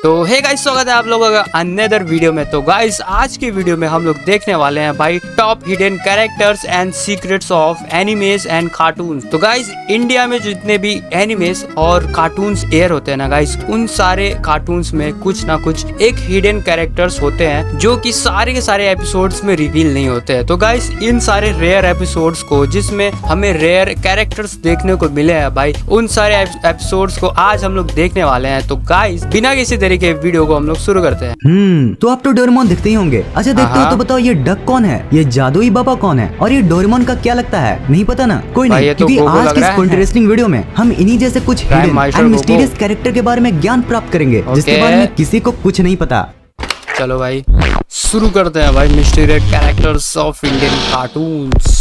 तो hey guys, स्वागत है आप लोगों का अनदर वीडियो में। तो गाइस, आज की वीडियो में हम लोग देखने वाले हैं भाई top hidden characters and secrets of animes and cartoons. तो गाइस, इंडिया में जितने भी एनिमेस और कार्टून्स एयर होते हैं ना गाइस, उन सारे कार्टून्स में कुछ ना कुछ एक हिडन कैरेक्टर्स होते हैं जो कि सारे के सारे एपिसोड्स में रिवील नहीं होते हैं। तो गाइस, इन सारे रेयर एपिसोड्स को, जिसमें हमें रेयर कैरेक्टर्स देखने को मिले हैं भाई, उन सारे एपिसोड्स को आज हम लोग देखने वाले हैं। तो गाइस, बिना किसी तरीके के वीडियो को हम लोग शुरू करते हैं। तो आप तो डोरेमोन दिखते ही होंगे। अच्छा, देखते हो तो बताओ, ये डक कौन है, ये जादुई बाबा कौन है, और ये डोरेमोन का क्या लगता है? नहीं पता ना? कोई नहीं, क्योंकि आज की इस इंटरेस्टिंग वीडियो में हम इन्हीं जैसे कुछ हिडन एंड मिस्टीरियस कैरेक्टर के बारे में ज्ञान प्राप्त करेंगे, जिसके बारे में किसी को कुछ नहीं पता। चलो भाई, शुरू करते हैं भाई mysterious characters of Indian cartoons.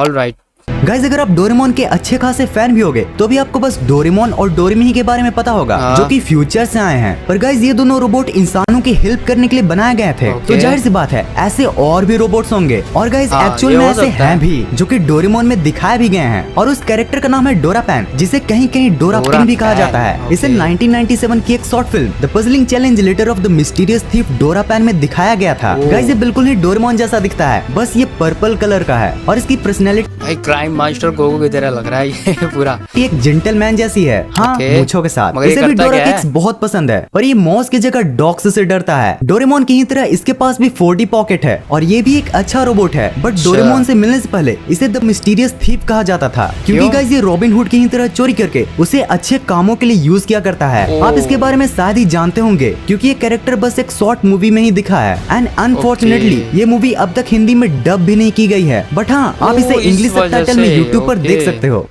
Alright guys, अगर आप डोरेमोन के अच्छे खासे फैन भी होगे तो भी आपको बस डोरेमोन और डोरेमी के बारे में पता होगा, जो कि फ्यूचर से आए हैं। पर गाइस, ये दोनों रोबोट इंसानों की हेल्प करने के लिए बनाए गए थे। तो जाहिर सी बात है, ऐसे और भी रोबोट्स होंगे, और गाइस एक्चुअल में ऐसे हैं भी, जो कि डोरेमोन में दिखाए भी गए हैं। और उस कैरेक्टर का नाम है डोरापैन, जिसे कहीं कहीं डोरापिन भी कहा जाता है। इसे 1997 की एक short film the puzzling challenge letter of the mysterious thief डोरापैन में दिखाया गया था। गाइस, ये बिल्कुल ही डोरेमोन जैसा दिखता है, बस ये पर्पल कलर का है, और इसकी पर्सनैलिटी भाई क्राइम मास्टर गोगो की तरह लग रहा है ये पूरा। एक जेंटलमैन जैसी है, हाँ, मूंछों के साथ। इसे भी डोरा किड्स बहुत पसंद है, पर ये मॉस की जगह डॉग्स से डरता है। डोरेमोन की ही तरह इसके पास भी 4D पॉकेट है, और ये भी एक अच्छा रोबोट है। बट डोरेमोन से मिलने से पहले इसे द मिस्टीरियस थीफ कहा जाता था, क्योंकि गाइस ये रॉबिन हुड की ही तरह चोरी करके उसे अच्छे कामों के लिए यूज किया करता है। आप इसके बारे में शायद ही जानते होंगे, क्योंकि ये कैरेक्टर बस एक शॉर्ट मूवी में ही दिखा है। एंड अनफॉर्चुनेटली ये मूवी अब तक हिंदी में डब भी नहीं की गई है। बट हाँ, आप इसे इंग्लिश सबटाइटल में यूट्यूब पर देख सकते हो।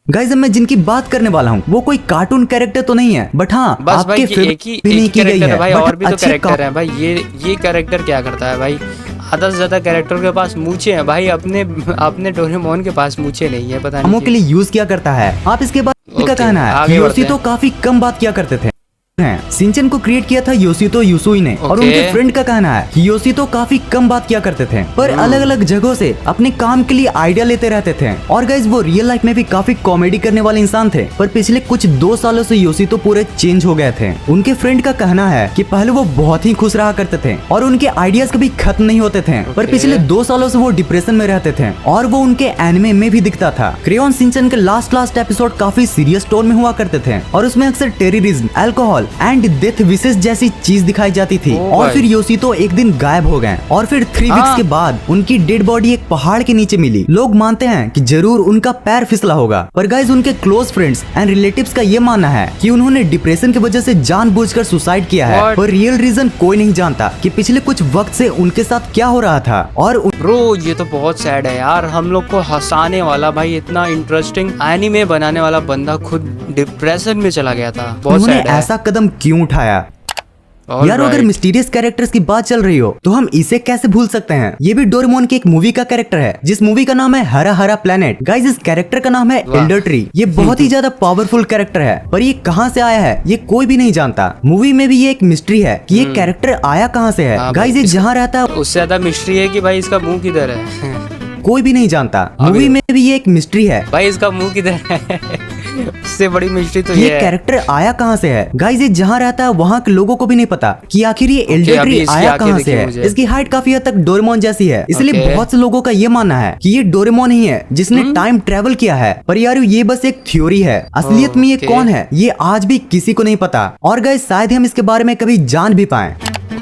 गाइस, मैं जिनकी बात करने वाला हूँ वो कोई कार्टून कैरेक्टर तो नहीं है, बट हाँ, आपके फेवरेट भी नहीं की गई है। भाई और भी तो कैरेक्टर है भाई। ये कैरेक्टर क्या करता है भाई? आधा से ज्यादा कैरेक्टर के पास मूछे हैं भाई, अपने डोरेमोन के पास मूछे नहीं है, पता नहीं कामों के लिए यूज किया करता है। आप इसके बाद का कहना है? योशितो काफी कम बात किया करते थे। सिंचन को क्रिएट किया था योशितो यूसुई ने, और उनके फ्रेंड का कहना है कि योशितो काफी कम बात किया करते थे, पर अलग अलग जगहों से अपने काम के लिए आइडिया लेते रहते थे। और गाइस, वो रियल लाइफ में भी काफी कॉमेडी करने वाले इंसान थे, पर पिछले कुछ 2 सालों से योशितो पूरे चेंज हो गए थे। उनके फ्रेंड का कहना है कि पहले वो बहुत ही खुश रहा करते थे, और उनके आइडियाज कभी खत्म नहीं होते थे, पर पिछले 2 सालों से वो डिप्रेशन में रहते थे, और वो उनके एनिमे में भी दिखता था। क्रेयॉन शिनचैन के लास्ट एपिसोड काफी सीरियस टोन में हुआ करते थे, और उसमें अक्सर टेररिज्म, अल्कोहल एंड डेथ विशेष जैसी चीज दिखाई जाती थी। और फिर योशितो एक दिन गायब हो गए, और फिर 3 वीक्स के बाद उनकी डेड बॉडी एक पहाड़ के नीचे मिली। लोग मानते हैं कि जरूर उनका पैर फिसला होगा, पर गाइस, उनके क्लोज फ्रेंड्स एंड रिलेटिव्स का ये मानना है कि उन्होंने डिप्रेशन की वजह से जानबूझकर सुसाइड किया है। पर रियल रीजन कोई नहीं जानता कि पिछले कुछ वक्त से उनके साथ क्या हो रहा था। और ब्रो, ये तो बहुत सैड है यार। हम लोग को हंसाने वाला भाई, इतना इंटरेस्टिंग एनीमे बनाने वाला बंदा खुद डिप्रेशन में चला गया था। बहुत सैड है। ऐसा कदम क्यों उठाया यार? अगर मिस्टीरियस कैरेक्टर्स की बात चल रही हो तो हम इसे कैसे भूल सकते हैं? ये भी डोरेमोन की एक मूवी का कैरेक्टर है, जिस मूवी का नाम है हरा हरा प्लेनेट। गाइस, इस कैरेक्टर का नाम है एल्डर ट्री। ये बहुत ही ज्यादा पावरफुल कैरेक्टर है, पर ये कहाँ से आया है ये कोई भी नहीं जानता। मूवी में भी ये एक मिस्ट्री है कि ये कैरेक्टर आया कहाँ से है। गाइस, ये जहाँ रहता है उससे ज्यादा मिस्ट्री है कि भाई इसका मुंह किधर है। कोई भी नहीं जानता। मूवी में भी ये एक मिस्ट्री है भाई, इसका मुंह किधर है। उससे बड़ी मिस्ट्री तो ये कैरेक्टर आया कहाँ से है। गाइस, ये जहाँ रहता है वहाँ के लोगों को भी नहीं पता कि आखिर ये एल्डर ट्री आया कहाँ से है। इसकी हाइट काफी हद तक डोरेमोन जैसी है, इसलिए बहुत से लोगों का ये मानना है कि ये डोरेमोन ही है जिसने टाइम ट्रेवल किया है। पर यार, ये बस एक थ्योरी है। असलियत में ये कौन है ये आज भी किसी को नहीं पता, और गाइस शायद हम इसके बारे में कभी जान भी पाए।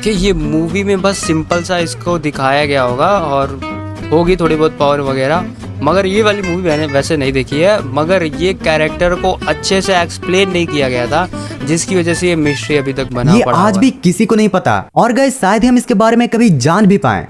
ये मूवी में बस सिंपल सा इसको दिखाया गया होगा, और होगी थोड़ी बहुत पावर वगैरह, मगर ये वाली मूवी मैंने वैसे नहीं देखी है। मगर ये कैरेक्टर को अच्छे से एक्सप्लेन नहीं किया गया था, जिसकी वजह से ये मिस्ट्री अभी तक बना पड़ा आज भी किसी को नहीं पता, और गाइस शायद हम इसके बारे में कभी जान भी पाए।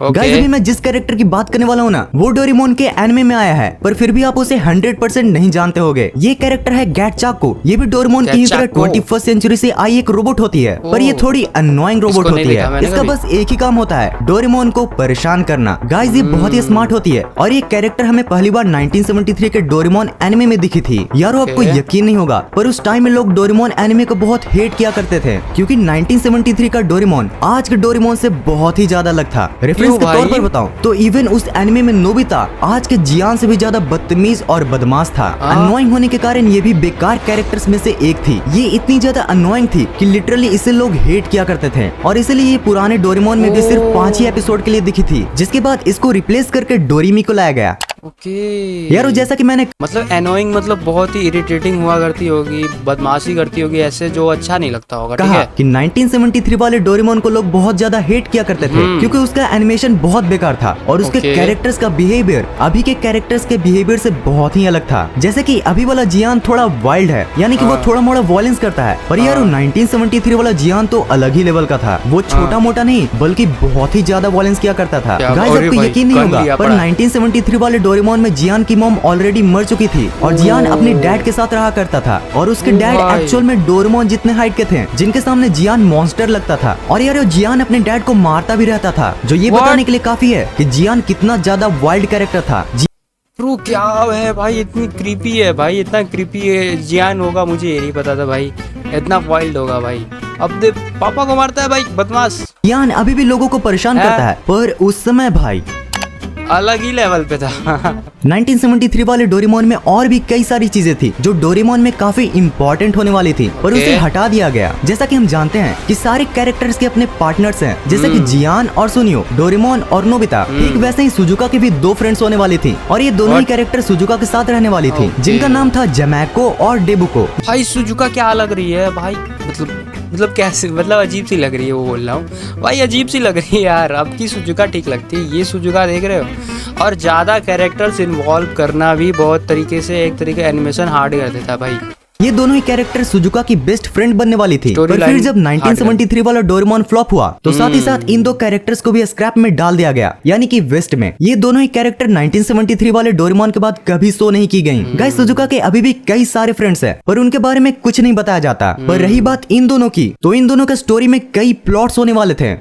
गाइस, अभी मैं जिस कैरेक्टर की बात करने वाला हूँ ना, वो डोरेमोन के एनिमे में आया है, पर फिर भी आप उसे 100% नहीं जानते होगे। ये कैरेक्टर है गैटचाको। ये भी डोरेमोन की तरह 21st सेंचुरी से आई एक रोबोट होती है, पर ये थोड़ी अननोइंग रोबोट होती है। इसका बस एक ही काम होता है, डोरेमोन को परेशान करना। गाइस, ये बहुत ही स्मार्ट होती है, और ये कैरेक्टर हमें पहली बार 1973 के डोरेमोन एनिमे में दिखी थी। यारो, आपको यकीन नहीं होगा, पर उस टाइम में लोग डोरेमोन एनिमे को बहुत हेट किया करते थे, क्योंकि 1973 का डोरेमोन आज के डोरेमोन से बहुत ही ज्यादा अलग था। रेफरेंस के भाई? तौर पर बताऊं तो इवन उस एनिमे में नोबिता आज के जियान से भी ज्यादा बदतमीज और बदमाश था। अननोइंग होने के कारण ये भी बेकार कैरेक्टर्स में से एक थी। ये इतनी ज्यादा अननोइंग थी कि लिटरली इसे लोग हेट किया करते थे और इसलिए ये पुराने डोरेमोन में भी सिर्फ 5 ही एपिसोड के लिए दिखी थी, जिसके बाद इसको रिप्लेस करके डोरेमी को लाया गया। ओके यार जैसा कि मैंने मतलब एनोइंग मतलब बहुत ही इरिटेटिंग हुआ करती होगी, बदमाशी करती होगी, ऐसे जो अच्छा नहीं लगता होगा। ठीक कहा है कि 1973 वाले डोरेमोन को लोग बहुत ज्यादा हेट किया करते थे क्योंकि उसका एनिमेशन बहुत बेकार था और उसके ओके। कैरेक्टर्स का बिहेवियर अभी के कैरेक्टर्स के बिहेवियर से बहुत ही अलग था। जैसे कि अभी वाला जियान थोड़ा वाइल्ड है, यानी कि वो थोड़ा मोड़ा वॉयलेंस करता है, पर यार 1973 वाला जियान तो अलग ही लेवल का था। वो छोटा मोटा नहीं बल्कि बहुत ही ज्यादा वॉयलेंस किया करता था। क्या- गाइस अरे आपको भाई, यकीन नहीं कर होगा लिया पर पड़ा। 1973 वाले डोरेमोन में जियान की मॉम ऑलरेडी मर चुकी थी और जियान अपने डैड के साथ रहा करता था और उसके ओ डैड भाई। एक्चुअल में डोरेमोन जितने हाइट के थे, जिनके सामने जियान मॉन्स्टर लगता था। और यार जियान अपने डैड को मारता भी रहता था, जो ये What? बताने के लिए काफी है कि जियान कितना ज्यादा वाइल्ड कैरेक्टर था। ब्रो क्या है भाई, इतनी क्रीपी है भाई, इतना क्रीपी है जियान होगा, मुझे ये नहीं पता था भाई इतना वाइल्ड होगा भाई। अब दे पापा को मारता है भाई, बदमाश। जियान अभी भी लोगों को परेशान है? करता है, पर उस समय भाई अलग ही लेवल पे था 1973 वाले डोरेमोन में और भी कई सारी चीजें थी जो डोरेमोन में काफी इंपॉर्टेंट होने वाली थी, पर Okay. उसे हटा दिया गया। जैसा कि हम जानते हैं कि सारे कैरेक्टर्स के अपने पार्टनर्स हैं, जैसे कि जियान और सुनियो, डोरेमोन और नोबिता। ठीक वैसे ही सुजुका की भी 2 फ्रेंड्स होने वाली थी और ये दोनों ही What? कैरेक्टर सुजुका के साथ रहने वाली थी, Okay. जिनका नाम था जमैको और डेबुको। भाई सुजुका क्या लग रही है भाई, मतलब कैसे, मतलब अजीब सी लग रही है, वो बोल रहा हूँ भाई, अजीब सी लग रही है यार। अब की सुजुका ठीक लगती है, ये सुजुका देख रहे हो। और ज्यादा कैरेक्टर्स इन्वॉल्व करना भी बहुत तरीके से एक तरीके एनिमेशन हार्ड कर देता है भाई। ये दोनों ही कैरेक्टर सुजुका की बेस्ट फ्रेंड बनने वाली थी, Story पर फिर line जब hard 1973 वाला डोरेमोन फ्लॉप हुआ तो साथ ही साथ इन 2 कैरेक्टर्स को भी स्क्रैप में डाल दिया गया, यानी कि वेस्ट में। ये दोनों ही कैरेक्टर 1973 वाले डोरेमोन के बाद कभी शो नहीं की गई। गाइस सुजुका के अभी भी कई सारे फ्रेंड्स हैं, पर उनके बारे में कुछ नहीं बताया जाता। पर रही बात इन दोनों की, तो इन दोनों के स्टोरी में कई प्लॉट्स होने वाले थे।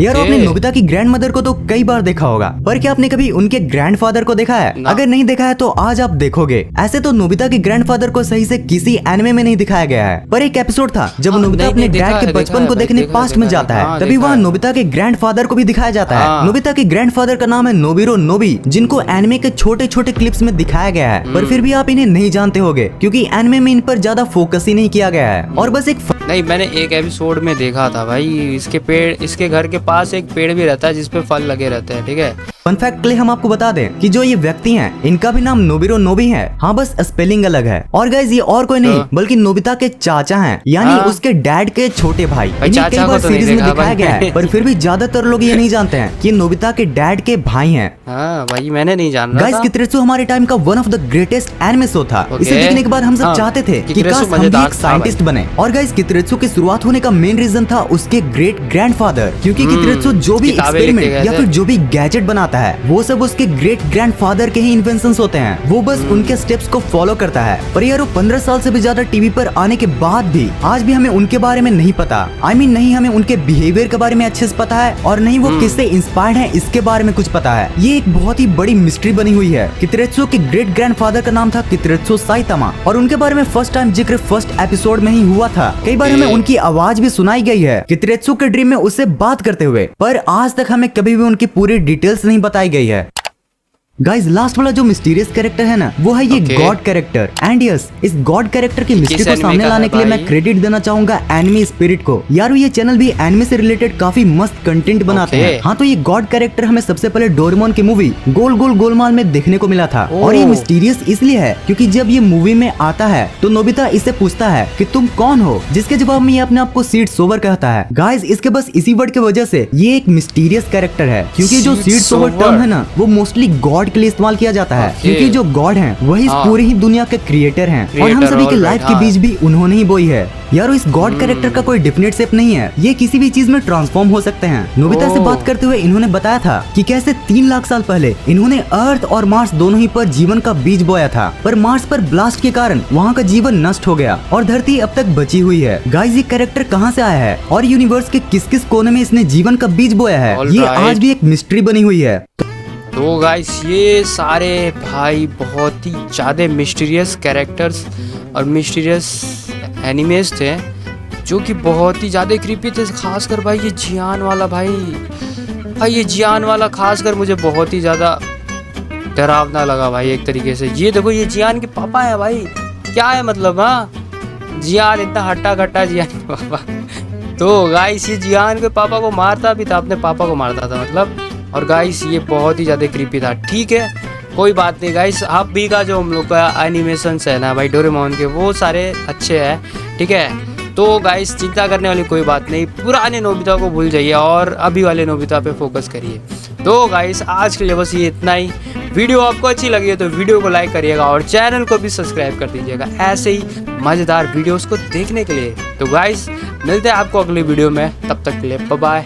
यार आपने नोबिता की ग्रैंड मदर को तो कई बार देखा होगा, पर क्या आपने कभी उनके ग्रैंडफादर को देखा है? अगर नहीं देखा है तो आज आप देखोगे। ऐसे तो नोबिता के ग्रैंडफादर को सही से किसी एनिमे में नहीं दिखाया गया है, पर एक एपिसोड था जब नोबिता अपने डैड के बचपन को देखने पास्ट में जाता है, तभी वहाँ नोबिता के ग्रैंडफादर को भी दिखाया जाता है। नोबिता के ग्रैंडफादर का नाम है नोबिरो नोबी, जिनको एनिमे के छोटे छोटे क्लिप्स में दिखाया गया है, पर फिर भी आप इन्हें नहीं जानते होगे क्योंकि एनिमे में इन पर ज्यादा फोकस ही नहीं किया गया है। और बस एक नहीं, मैंने एक एपिसोड में देखा था भाई, इसके घर के पास एक पेड़ भी रहता है जिसपे फल लगे रहते हैं। ठीक है, फन फैक्ट के लिए हम आपको बता दें कि जो ये व्यक्ति हैं, इनका भी नाम नोबिरो नोबी है। हाँ बस स्पेलिंग अलग है। और गाइस ये और कोई नहीं बल्कि नोबिता के चाचा हैं, यानी उसके डैड के छोटे भाई। इन्हें कई चाचा बार को तो नहीं सीरीज में देखा दिखाया भाई। गया है, पर फिर भी ज्यादातर लोग ये नहीं जानते हैं कि नोबिता के डैड के भाई हैं। हाँ भाई मैंने नहीं जान रहा गाइस था। कित्रेत्सु हमारे टाइम का one of the greatest anime show था। Okay. इसे देखने के बाद हम सब हाँ, चाहते थे कि कित्रेत्सु काश हम भी मजेदार एक था साइंटिस्ट भाई। बने। और गाइस कित्रेत्सु की शुरुआत होने का मेन रीजन था उसके ग्रेट ग्रैंडफादर, क्योंकि कित्रेत्सु जो भी किताबें लिख के एक्सपेरिमेंट गए या थे। फिर जो भी गैजेट बनाता है वो सब उसके ग्रेट ग्रैंडफादर के ही इन्वेंशंस होते हैं। वो बस उनके स्टेप्स को फॉलो करता है। पर यार वो 15 साल से भी ज्यादा टीवी पर आने के बाद भी आज भी हमें उनके बारे में नहीं पता। नहीं हमें उनके बिहेवियर के बारे में अच्छे से पता है और नहीं वो किससे इंस्पायर्ड है इसके बारे में कुछ पता है। ये एक बहुत ही बड़ी मिस्ट्री बनी हुई है। कित्रेत्सु के ग्रेट ग्रैंडफादर का नाम था कित्रेत्सु साइतामा और उनके बारे में फर्स्ट टाइम जिक्र फर्स्ट एपिसोड में ही हुआ था। कई बार हमें उनकी आवाज भी सुनाई गई है कित्रेत्सु के ड्रीम में उससे बात करते हुए, पर आज तक हमें कभी भी उनकी पूरी डिटेल्स नहीं बताई गई है। गाइस लास्ट वाला जो मिस्टीरियस कैरेक्टर है ना, वो है ये Okay. God character. And yes इस गॉड कैरेक्टर की मिस्ट्री को anime सामने का लाने है के लिए मैं भाई? क्रेडिट देना चाहूंगा एनिमे स्पिरिट को। यार ये चैनल भी एनिमे से रिलेटेड काफी मस्त कंटेंट बनाते Okay. हैं। हाँ तो ये गॉड कैरेक्टर हमें सबसे पहले डोरेमोन की मूवी गोल गोल गोलमाल में देखने को मिला था। और ये Oh. मिस्टीरियस इसलिए है क्योंकि जब ये मूवी में आता है तो नोबिता इससे पूछता है कि तुम कौन हो, जिसके जवाब में ये अपने आप को सीड सोवर कहता है। गाइस इसके बस इसी वर्ड की वजह से ये एक मिस्टीरियस कैरेक्टर है, क्योंकि जो Seed seed sower sower। Term है ना वो मोस्टली गॉड के लिए इस्तेमाल किया जाता है। Okay. क्योंकि जो गॉड हैं वही इस हाँ। पूरी ही दुनिया के क्रिएटर हैं और हम Creator, सभी के all लाइफ right, के हाँ। बीच भी उन्होंने ही बोई है। यार इस गॉड कैरेक्टर का कोई डिफिनेट शेप नहीं है, ये किसी भी चीज में ट्रांसफॉर्म हो सकते हैं। नोबिता से ओह। बात करते हुए इन्होंने बताया था कि कैसे 3 लाख साल पहले इन्होंने अर्थ और मार्स दोनों ही पर जीवन का बीज बोया था, पर मार्स पर ब्लास्ट के कारण वहाँ का जीवन नष्ट हो गया और धरती अब तक बची हुई है। गाइस ये कैरेक्टर कहाँ से आया है और यूनिवर्स के किस किस कोने में इसने जीवन का बीज बोया है, All ये right. आज भी एक मिस्ट्री बनी हुई है। तो गाइस ये सारे भाई बहुत ही ज़्यादा मिस्टीरियस कैरेक्टर्स और मिस्टीरियस एनिमेज थे जो कि बहुत ही ज़्यादा क्रीपी थे। खासकर भाई ये जियान वाला भाई भाई ये जियान वाला खासकर मुझे बहुत ही ज़्यादा डरावना लगा भाई एक तरीके से। ये देखो ये जियान के पापा है भाई, क्या है मतलब। हाँ जियान इतना हट्टा कट्टा जियान के पापा। तो गाइस ये जियान के पापा को मारता भी था, अपने पापा को मारता था मतलब। और गाइस ये बहुत ही ज़्यादा क्रीपी था। ठीक है कोई बात नहीं गाइस, आप भी का जो हम लोग का एनिमेशंस है ना भाई डोरेमोन के, वो सारे अच्छे हैं। ठीक है तो गाइस चिंता करने वाली कोई बात नहीं, पुराने नोबिता को भूल जाइए और अभी वाले नोबिता पे फोकस करिए। तो गाइस आज के लिए बस ये इतना ही। वीडियो आपको अच्छी लगी है तो वीडियो को लाइक करिएगा और चैनल को भी सब्सक्राइब कर दीजिएगा ऐसे ही मज़ेदार वीडियोस को देखने के लिए। तो गाइस मिलते हैं आपको अगली वीडियो में, तब तक के लिए बाय बाय।